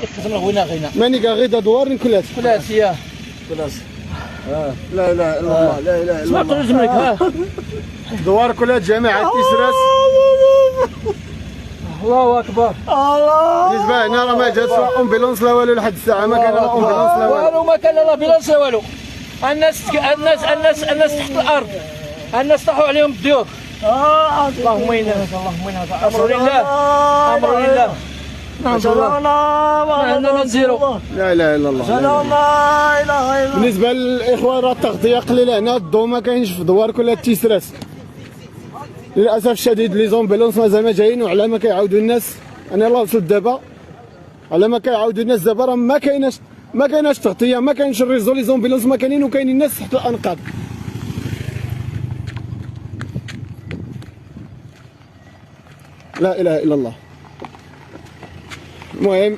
يقسم غوينا غينا ماني غيدا دوار كلات يا كلاس. لا اله الا الله، لا اله الا سمعت الله. رجلك ها دوار كلات جامعة تيسراس. الله اكبر. بالنسبه هنا راه ما جاتش لا امبيلونس لا والو لحد الساعه، ما كان لا امبيلونس لا والو. ما كان لا بيلونس لا والو. الناس تحت الارض، الناس طاحوا عليهم الضيوف. اللهم انا امر لله، امر لله. عندنا نزيرو. لا اله الا الله. بالنسبه للاخوان راه التغطيه قليله هنا، الضوء ما كاينش في دوار كلها تيسراس للاسف الشديد. لي زومبيلونس مازال ما جايين، وعلى ما كيعاودوا الناس انا يلاه وصلت دابا، على ما كيعاودوا الناس دابا راه ما كايناش تغطيه، ما كاينش الريزو، لي زومبيلونس ما كاينين، وكاينين الناس تحت الانقاض. لا اله الا الله. المهم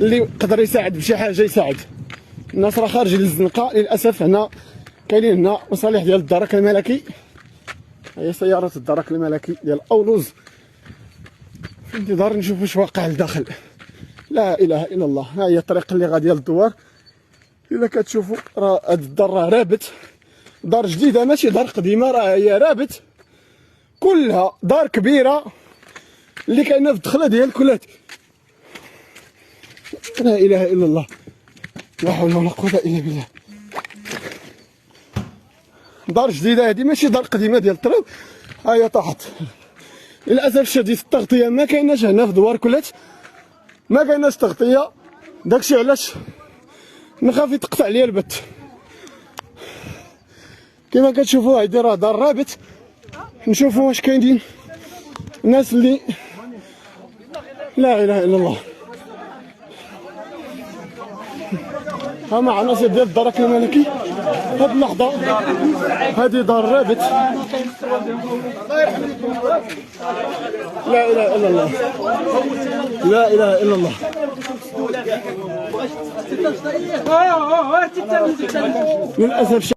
اللي قدر يساعد بشي حاجه يساعد. الناس راه خارجين للزنقه للاسف. هنا كاينين هنا مصالح ديال الدرك الملكي، هي سياره الدرك الملكي ديال اولوز، في انتظار نشوف واش واقع لداخل. لا اله الا الله. ها هي الطريق اللي غاديه للدوار. الا كتشوفوا راه هاد الدار راه رابت، دار جديده ماشي دار قديمه، راه هي رابت كلها دار كبيره اللي كاينه في الدخله ديال كلات. لا اله الا الله، لا حول ولا قوه الا بالله. دار جديده هذه ماشي دار قديمه ديال التراب. ها هي طاحت للاسف الشديد. التغطيه ما كايناش هنا في دوار كلات، ما كايناش تغطيه، داكشي علاش نخاف يتقطع ليا البث. كما كتشوفوا هادي راه دار رابط. نشوفوا واش كاينين الناس اللي لا اله الا الله. ها مع عناصر ديال الدرك الملكي. هاد اللحظه هادي دار رابط. لا اله الا الله، لا اله الا الله. للاسف